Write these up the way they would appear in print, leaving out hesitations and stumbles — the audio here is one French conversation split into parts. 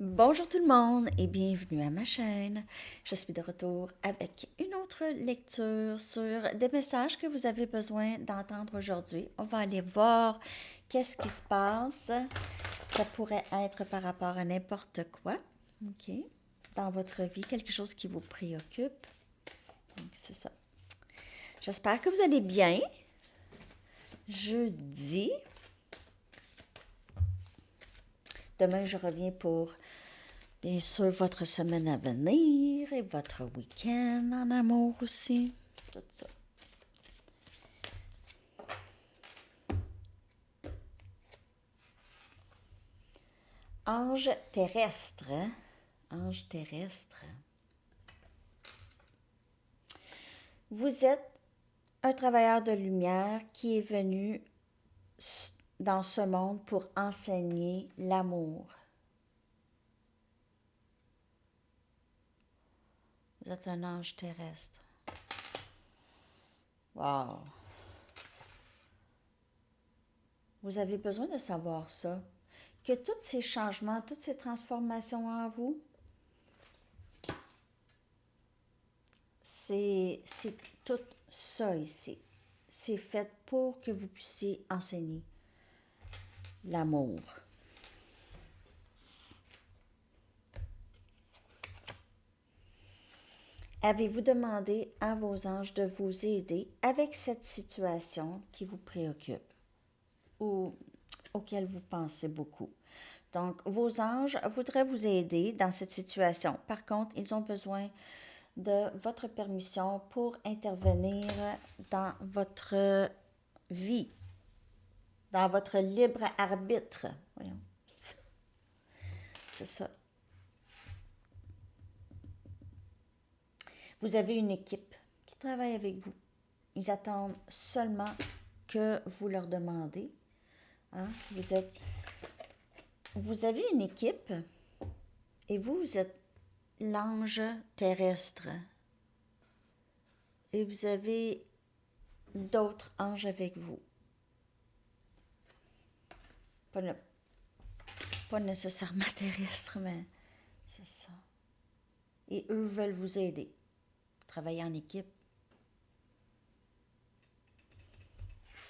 Bonjour tout le monde et bienvenue à ma chaîne. Je suis de retour avec une autre lecture sur des messages que vous avez besoin d'entendre aujourd'hui. On va aller voir qu'est-ce qui se passe. Ça pourrait être par rapport à n'importe quoi, ok, dans votre vie, quelque chose qui vous préoccupe. Donc c'est ça. J'espère que vous allez bien. Jeudi. Demain, je reviens pour bien sûr, votre semaine à venir et votre week-end en amour aussi. Tout ça. Ange terrestre, hein? Ange terrestre. Vous êtes un travailleur de lumière qui est venu dans ce monde pour enseigner l'amour. Vous êtes un ange terrestre. Wow! Vous avez besoin de savoir ça. Que tous ces changements, toutes ces transformations en vous, c'est tout ça ici. C'est fait pour que vous puissiez enseigner l'amour. Avez-vous demandé à vos anges de vous aider avec cette situation qui vous préoccupe ou auquel vous pensez beaucoup? Donc, vos anges voudraient vous aider dans cette situation. Par contre, ils ont besoin de votre permission pour intervenir dans votre vie, dans votre libre arbitre. Voyons. C'est ça. Vous avez une équipe qui travaille avec vous. Ils attendent seulement que vous leur demandez. Hein? Vous avez une équipe et vous êtes l'ange terrestre. Et vous avez d'autres anges avec vous. Pas, pas nécessairement terrestres, mais c'est ça. Et eux veulent vous aider. Travailler en équipe.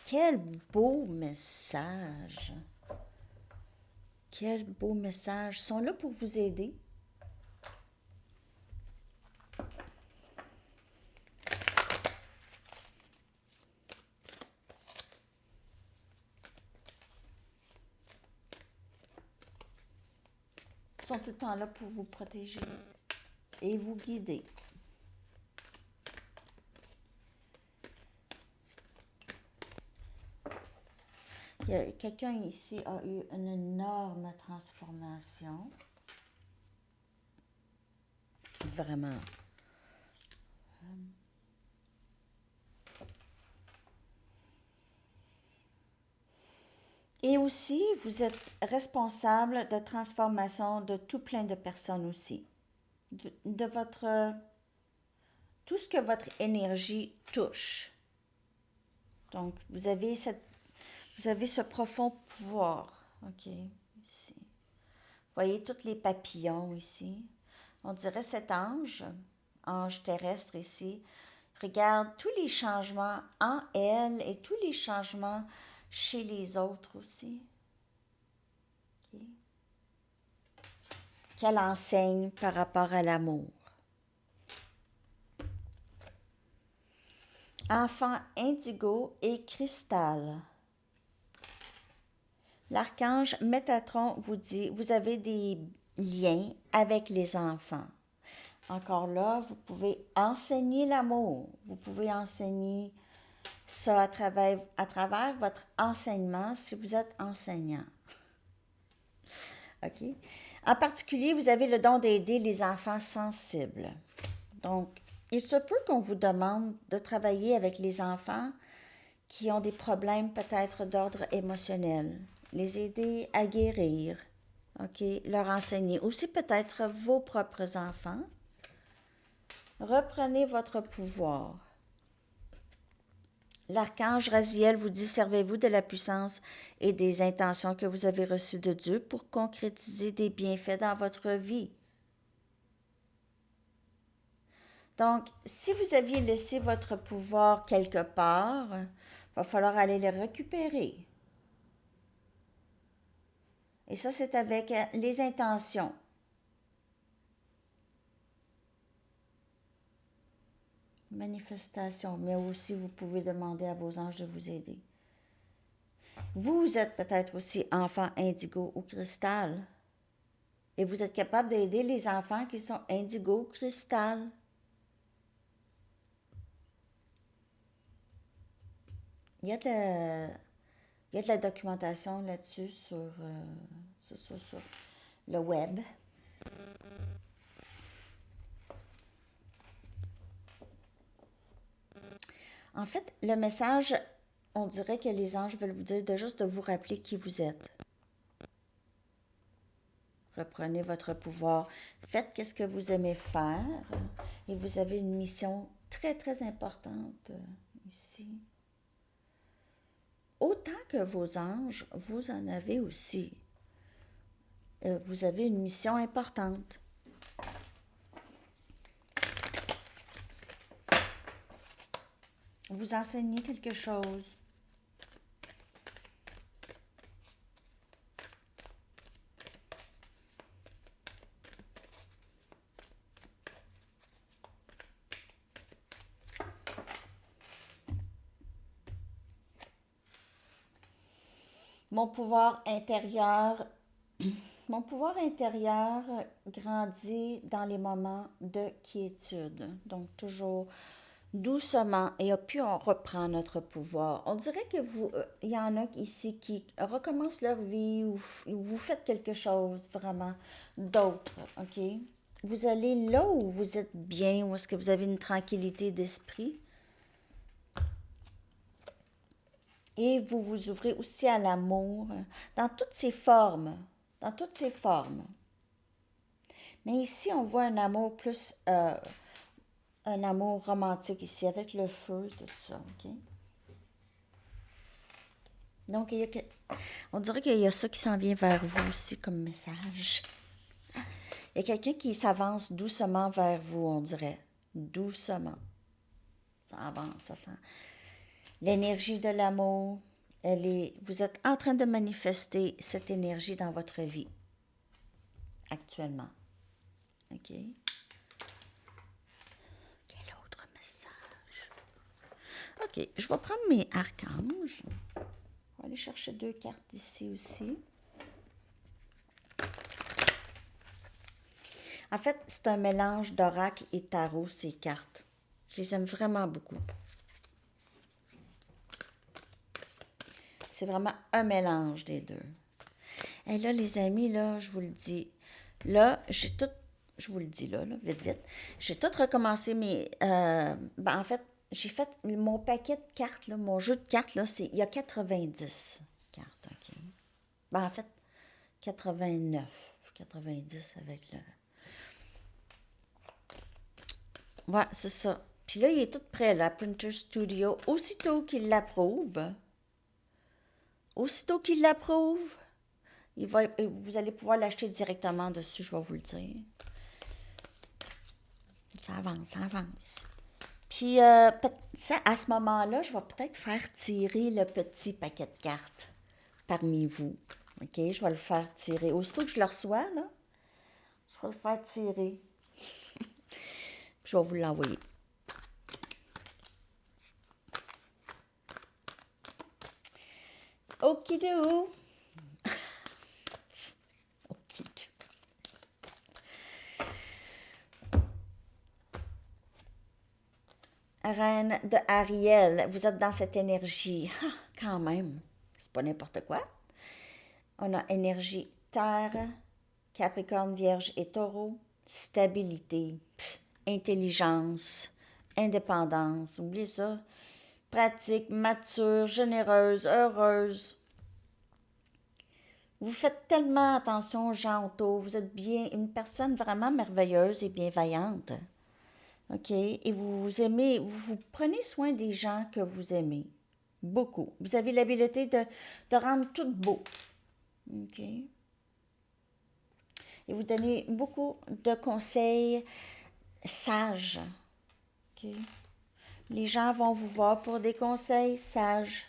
Quel beau message! Quel beau message! Ils sont là pour vous aider. Ils sont tout le temps là pour vous protéger et vous guider. Quelqu'un ici a eu une énorme transformation. Vraiment. Et aussi, vous êtes responsable de transformation de tout plein de personnes aussi. De votre... Tout ce que votre énergie touche. Donc, vous avez ce profond pouvoir. OK, ici. Vous voyez tous les papillons ici. On dirait cet ange, ange terrestre ici, regarde tous les changements en elle et tous les changements chez les autres aussi. Okay. Qu'elle enseigne par rapport à l'amour. Enfant indigo et cristal. L'archange Métatron vous dit, vous avez des liens avec les enfants. Encore là, vous pouvez enseigner l'amour. Vous pouvez enseigner ça à travers votre enseignement si vous êtes enseignant. OK? En particulier, vous avez le don d'aider les enfants sensibles. Donc, il se peut qu'on vous demande de travailler avec les enfants qui ont des problèmes peut-être d'ordre émotionnel, les aider à guérir, OK? Leur enseigner. Aussi peut-être vos propres enfants. Reprenez votre pouvoir. L'archange Raziel vous dit, servez-vous de la puissance et des intentions que vous avez reçues de Dieu pour concrétiser des bienfaits dans votre vie. Donc, si vous aviez laissé votre pouvoir quelque part, il va falloir aller le récupérer. Et ça, c'est avec les intentions. Manifestation, mais aussi vous pouvez demander à vos anges de vous aider. Vous êtes peut-être aussi enfant indigo ou cristal. Et vous êtes capable d'aider les enfants qui sont indigo ou cristal. Il y a de la documentation là-dessus sur le web. En fait, le message, on dirait que les anges veulent vous dire de juste de vous rappeler qui vous êtes. Reprenez votre pouvoir. Faites ce que vous aimez faire. Et vous avez une mission très, très importante ici. Autant que vos anges, vous en avez aussi. Vous avez une mission importante. Vous enseignez quelque chose. Mon pouvoir intérieur grandit dans les moments de quiétude. Donc, toujours doucement. Et puis, on reprend notre pouvoir. On dirait que il y en a ici qui recommencent leur vie ou vous faites quelque chose vraiment d'autre, OK? Vous allez là où vous êtes bien, où est-ce que vous avez une tranquillité d'esprit. Et vous vous ouvrez aussi à l'amour dans toutes ses formes. Dans toutes ses formes. Mais ici, on voit un amour plus... un amour romantique ici, avec le feu, tout ça, OK? Donc, on dirait qu'il y a ça qui s'en vient vers vous aussi comme message. Il y a quelqu'un qui s'avance doucement vers vous, on dirait. Doucement. Ça avance, ça sent. L'énergie de l'amour, vous êtes en train de manifester cette énergie dans votre vie, actuellement. OK? Quel autre message? OK, je vais prendre mes archanges. On va aller chercher 2 cartes d'ici aussi. En fait, c'est un mélange d'oracle et tarot, ces cartes. Je les aime vraiment beaucoup. C'est vraiment un mélange des deux. Et là, les amis, là, je vous le dis, là, je vous le dis là, vite, vite, j'ai tout recommencé en fait, j'ai fait mon paquet de cartes, là, mon jeu de cartes, là, il y a 90 cartes, OK? En fait, 89, 90 avec le... Ouais, c'est ça. Puis là, il est tout prêt, là, Printer Studio. Aussitôt qu'il l'approuve, vous allez pouvoir l'acheter directement dessus, je vais vous le dire. Ça avance, ça avance. Puis, à ce moment-là, je vais peut-être faire tirer le petit paquet de cartes parmi vous. OK? Je vais le faire tirer. Aussitôt que je le reçois, là, je vais le faire tirer. Je vais vous l'envoyer. Okidou! Okidou. Reine de Ariel, vous êtes dans cette énergie. Ah, quand même, c'est pas n'importe quoi. On a énergie terre, Capricorne, Vierge et Taureau, stabilité, intelligence, indépendance, oubliez ça, pratique, mature, généreuse, heureuse. Vous faites tellement attention aux gens autour, vous êtes bien une personne vraiment merveilleuse et bienveillante. OK? Et vous aimez, vous prenez soin des gens que vous aimez. Beaucoup. Vous avez l'habilité de rendre tout beau. OK? Et vous donnez beaucoup de conseils sages. OK? Les gens vont vous voir pour des conseils sages.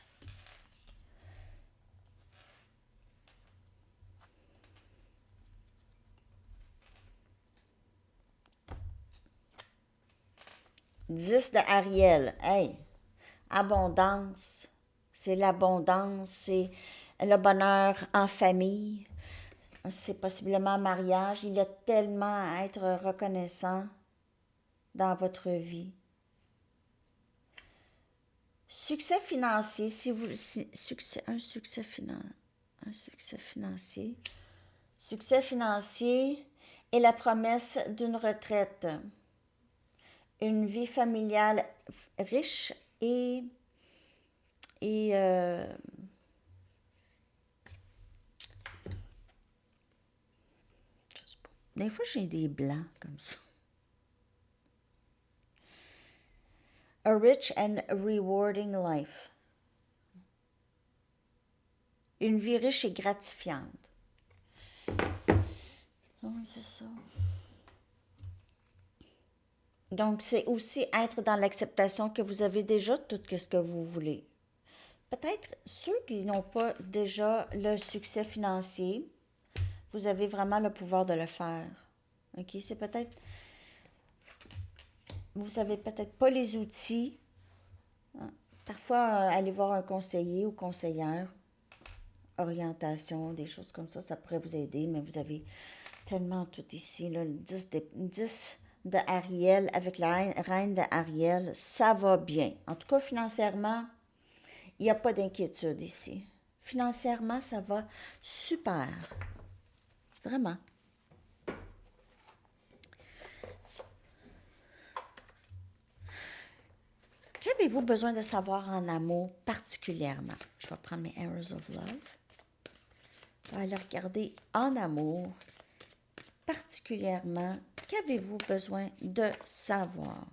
Dix de Ariel. Hey, abondance. C'est l'abondance, c'est le bonheur en famille, c'est possiblement un mariage. Il y a tellement à être reconnaissant dans votre vie. Succès financier, si vous un succès financier. Succès financier et la promesse d'une retraite. Une vie familiale riche et je sais pas. Des fois j'ai des blancs comme ça. A rich and rewarding life. Une vie riche et gratifiante. Oui, c'est ça. Donc, c'est aussi être dans l'acceptation que vous avez déjà tout ce que vous voulez. Peut-être ceux qui n'ont pas déjà le succès financier, vous avez vraiment le pouvoir de le faire. OK? C'est peut-être, vous n'avez peut-être pas les outils. Parfois, aller voir un conseiller ou conseillère, orientation, des choses comme ça pourrait vous aider, mais vous avez tellement tout ici, là, le 10 de Ariel avec la reine de Ariel, ça va bien. En tout cas, financièrement, il n'y a pas d'inquiétude ici. Financièrement, ça va super. Vraiment. Qu'avez-vous besoin de savoir en amour particulièrement? Je vais prendre mes Arrows of Love. On va aller regarder en amour particulièrement. Qu'avez-vous besoin de savoir?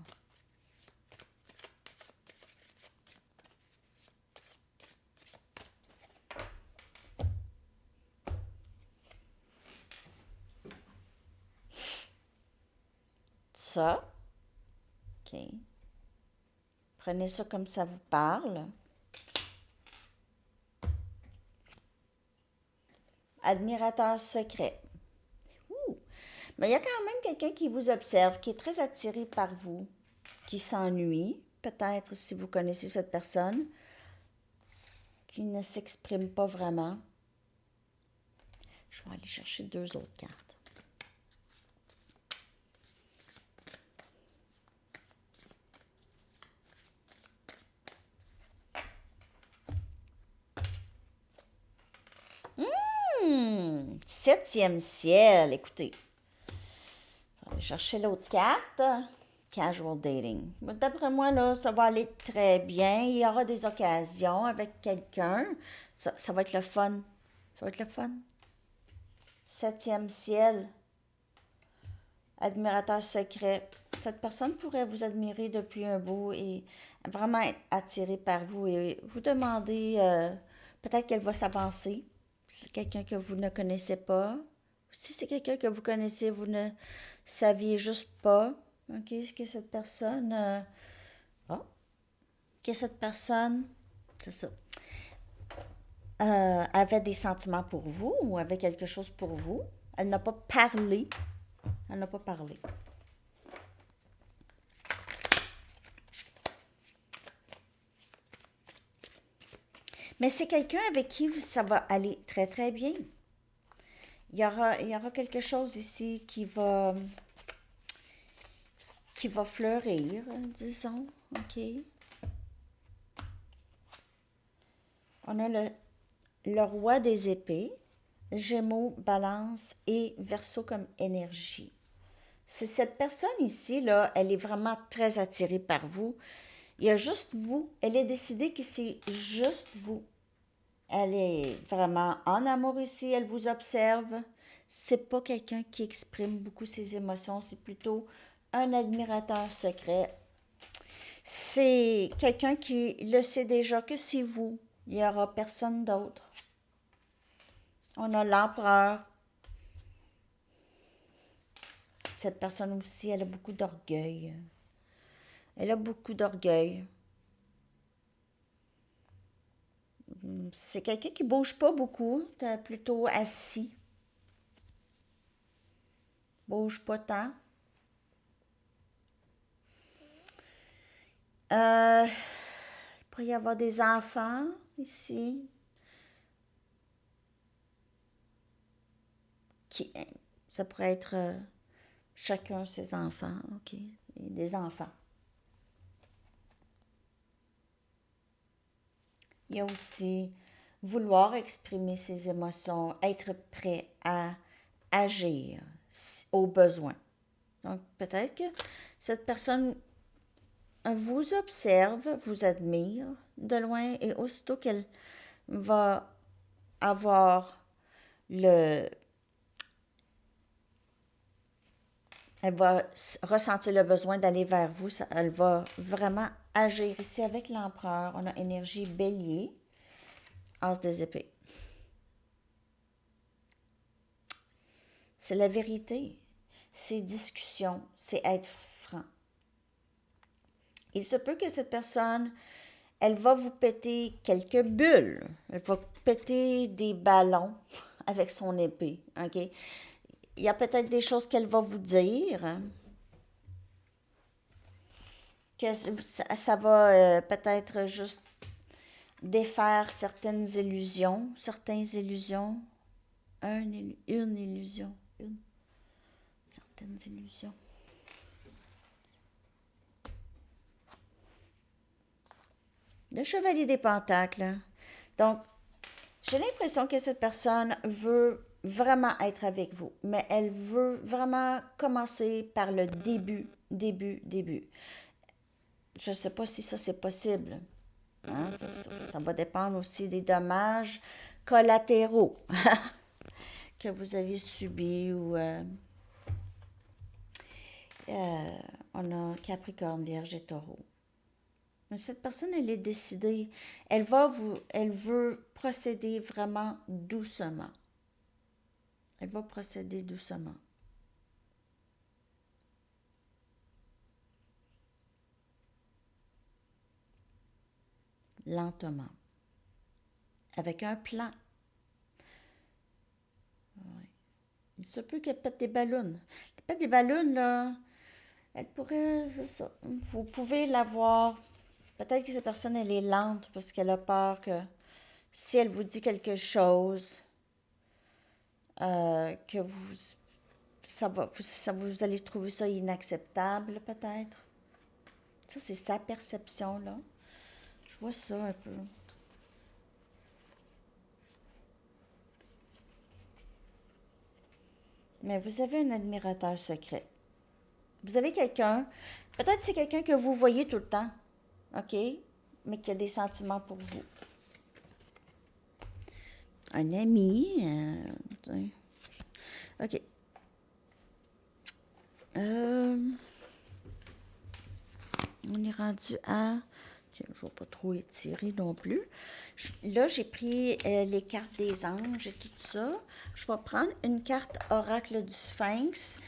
Ça. OK. Prenez ça comme ça vous parle. Admirateur secret. Ouh. Mais il y a quand même quelqu'un qui vous observe, qui est très attiré par vous, qui s'ennuie, peut-être si vous connaissez cette personne, qui ne s'exprime pas vraiment. Je vais aller chercher deux autres cartes. Septième ciel, écoutez. Je vais aller chercher l'autre carte. Casual dating. D'après moi, là, ça va aller très bien. Il y aura des occasions avec quelqu'un. Ça va être le fun. Ça va être le fun. Septième ciel. Admirateur secret. Cette personne pourrait vous admirer depuis un bout et vraiment être attirée par vous et vous demander, peut-être qu'elle va s'avancer. C'est quelqu'un que vous ne connaissez pas. Si c'est quelqu'un que vous connaissez, vous ne saviez juste pas. OK, ce que cette personne... oh, que cette personne... C'est ça. Avait des sentiments pour vous ou avait quelque chose pour vous. Elle n'a pas parlé. Elle n'a pas parlé. Mais c'est quelqu'un avec qui ça va aller très très bien. Il y aura quelque chose ici qui va fleurir, disons. OK. On a le roi des épées, Gémeaux, Balance et Verseau comme énergie. C'est cette personne ici, là, elle est vraiment très attirée par vous. Il y a juste vous. Elle est décidée que c'est juste vous. Elle est vraiment en amour ici, elle vous observe. C'est pas quelqu'un qui exprime beaucoup ses émotions, c'est plutôt un admirateur secret, c'est quelqu'un qui le sait déjà que c'est vous. Il n'y aura personne d'autre. On a l'empereur. Cette personne aussi, elle a beaucoup d'orgueil. Elle a beaucoup d'orgueil. C'est quelqu'un qui bouge pas beaucoup, t'es plutôt assis. Bouge pas tant. Il pourrait y avoir des enfants ici. Qui, ça pourrait être chacun ses enfants, ok? Et des enfants. Il y a aussi vouloir exprimer ses émotions, être prêt à agir au besoin. Donc peut-être que cette personne vous observe, vous admire de loin et aussitôt qu'elle va avoir le... Elle va ressentir le besoin d'aller vers vous, elle va vraiment agir. Ici avec l'empereur, on a énergie bélier, as des épées. C'est la vérité, c'est discussion, c'est être franc. Il se peut que cette personne, elle va vous péter quelques bulles. Elle va péter des ballons avec son épée, ok? Il y a peut-être des choses qu'elle va vous dire, hein, que ça va peut-être juste défaire certaines illusions, une illusion, certaines illusions. Le chevalier des pentacles. Donc, j'ai l'impression que cette personne veut vraiment être avec vous, mais elle veut vraiment commencer par le début. Je ne sais pas si ça c'est possible. Hein? Ça va dépendre aussi des dommages collatéraux que vous avez subis ou on a Capricorne, Vierge et Taureau. Mais cette personne, elle est décidée. Elle veut procéder vraiment doucement. Elle va procéder doucement. Lentement. Avec un plan. Ouais. Il se peut qu'elle pète des ballons. Elle pète des ballons, là. Elle pourrait... Ça. Vous pouvez la voir. Peut-être que cette personne, elle est lente parce qu'elle a peur que si elle vous dit quelque chose, que vous allez trouver ça inacceptable, peut-être. Ça, c'est sa perception, là. Je vois ça un peu. Mais vous avez un admirateur secret. Vous avez quelqu'un, peut-être c'est quelqu'un que vous voyez tout le temps, OK? Mais qui a des sentiments pour vous. Un ami, OK. On est rendu à... Je ne vais pas trop étirer non plus. Là, j'ai pris les cartes des anges et tout ça. Je vais prendre une carte oracle du Sphinx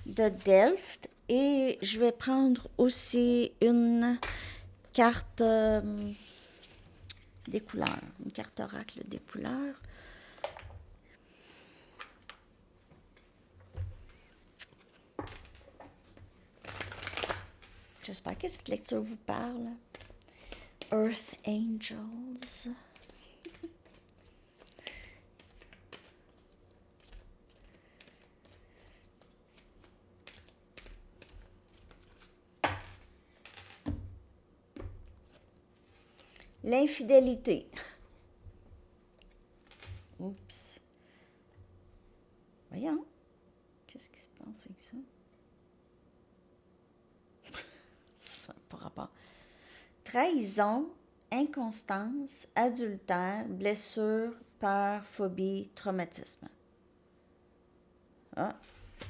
de Delft et je vais prendre aussi une carte des couleurs, une carte oracle des couleurs. J'espère que cette lecture vous parle. Earth Angels. L'infidélité. Oups. Voyons. Qu'est-ce qui se passe avec ça? Ça n'a pas rapport. Trahison, inconstance, adultère, blessure, peur, phobie, traumatisme. Ah.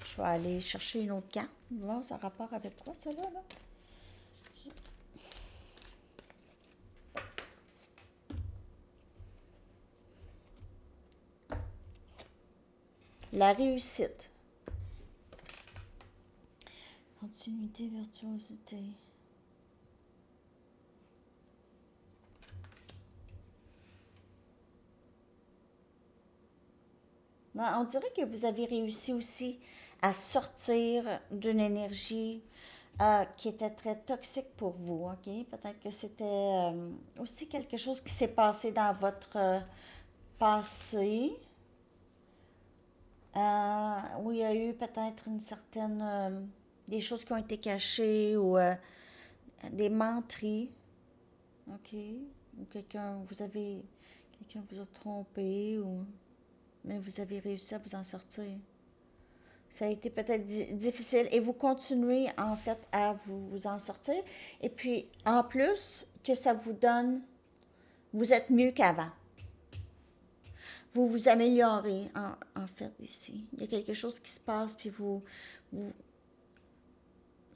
Je vais aller chercher une autre carte. Bon, ça a rapport avec quoi, ça, là? La réussite. Continuité, virtuosité. Non, on dirait que vous avez réussi aussi à sortir d'une énergie qui était très toxique pour vous, OK? Peut-être que c'était aussi quelque chose qui s'est passé dans votre passé, où il y a eu peut-être une certaine... des choses qui ont été cachées ou des menteries, OK? Ou quelqu'un vous a trompé, ou, mais vous avez réussi à vous en sortir. Ça a été peut-être difficile et vous continuez en fait à vous en sortir. Et puis en plus que ça vous donne, vous êtes mieux qu'avant. Vous vous améliorez en fait ici. Il y a quelque chose qui se passe puis vous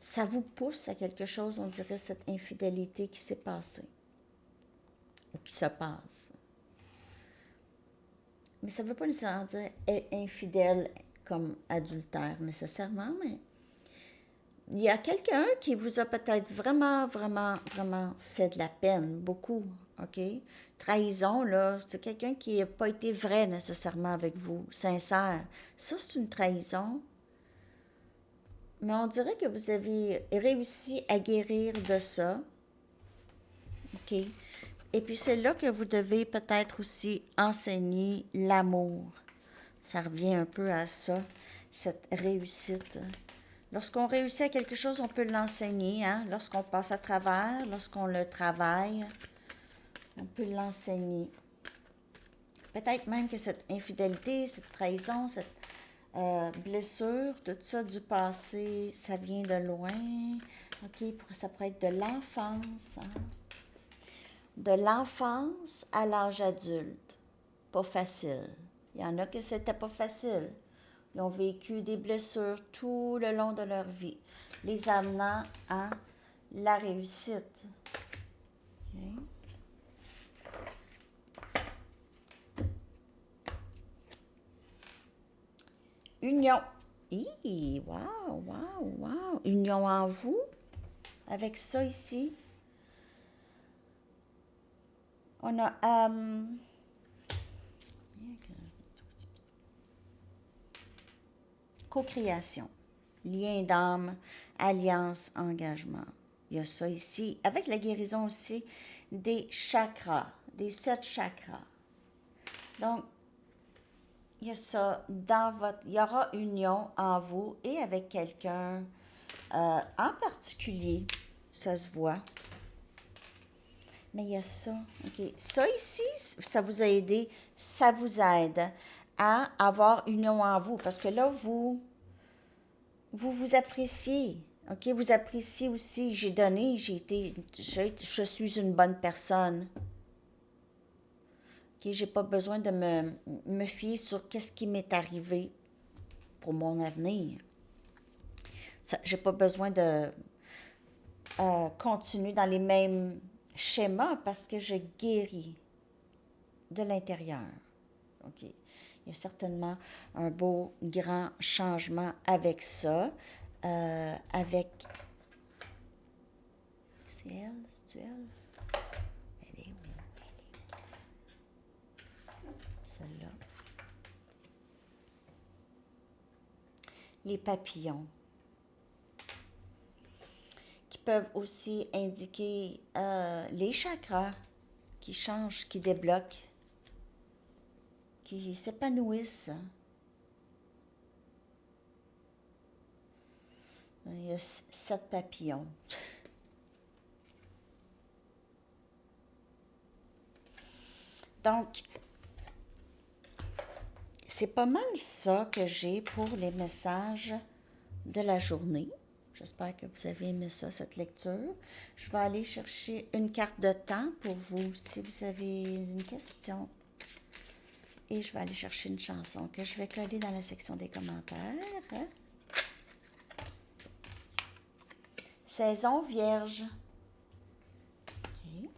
ça vous pousse à quelque chose, on dirait cette infidélité qui s'est passée ou qui se passe. Mais ça ne veut pas nécessairement dire infidèle comme adultère nécessairement, mais il y a quelqu'un qui vous a peut-être vraiment, vraiment, vraiment fait de la peine, beaucoup, OK? Trahison, là, c'est quelqu'un qui n'a pas été vrai nécessairement avec vous, sincère. Ça, c'est une trahison. Mais on dirait que vous avez réussi à guérir de ça, OK? Et puis c'est là que vous devez peut-être aussi enseigner l'amour. Ça revient un peu à ça, cette réussite. Lorsqu'on réussit à quelque chose, on peut l'enseigner. Hein? Lorsqu'on passe à travers, lorsqu'on le travaille, on peut l'enseigner. Peut-être même que cette infidélité, cette trahison, cette blessure, tout ça du passé, ça vient de loin. OK, ça pourrait être de l'enfance. Hein? De l'enfance à l'âge adulte. Pas facile. Il y en a que c'était pas facile. Ils ont vécu des blessures tout le long de leur vie, les amenant à la réussite. Okay. Union. Hi, wow, wow, wow. Union en vous, avec ça ici. On a... co-création, lien d'âme, alliance, engagement. Il y a ça ici, avec la guérison aussi des chakras, des 7 chakras. Donc, il y a ça dans votre... Il y aura union en vous et avec quelqu'un en particulier, ça se voit. Mais il y a ça, OK. Ça ici, ça vous a aidé, ça vous aide à avoir union en vous. Parce que là, vous appréciez, OK? Vous appréciez aussi, j'ai donné, je suis une bonne personne. OK? J'ai pas besoin de me fier sur qu'est-ce qui m'est arrivé pour mon avenir. J'ai pas besoin de continuer dans les mêmes schémas parce que je guéris de l'intérieur. OK? Il y a certainement un beau, grand changement avec ça. Avec... C'est elle? C'est-tu elle? Elle est où? Celle-là. Les papillons. Qui peuvent aussi indiquer les chakras qui changent, qui débloquent, qui s'épanouissent. Il y a 7 papillons. Donc, c'est pas mal ça que j'ai pour les messages de la journée. J'espère que vous avez aimé ça, cette lecture. Je vais aller chercher une carte de temps pour vous si vous avez une question. Et je vais aller chercher une chanson que je vais coller dans la section des commentaires. Saison vierge. OK.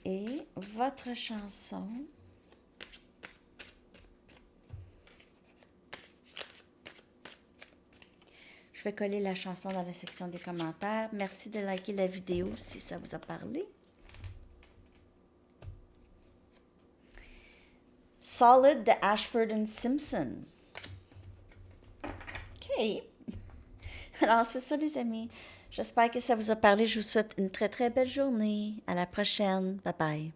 Et votre chanson. Je vais coller la chanson dans la section des commentaires. Merci de liker la vidéo si ça vous a parlé. Solid de Ashford and Simpson. OK. Alors, c'est ça, les amis. J'espère que ça vous a parlé. Je vous souhaite une très, très belle journée. À la prochaine. Bye bye.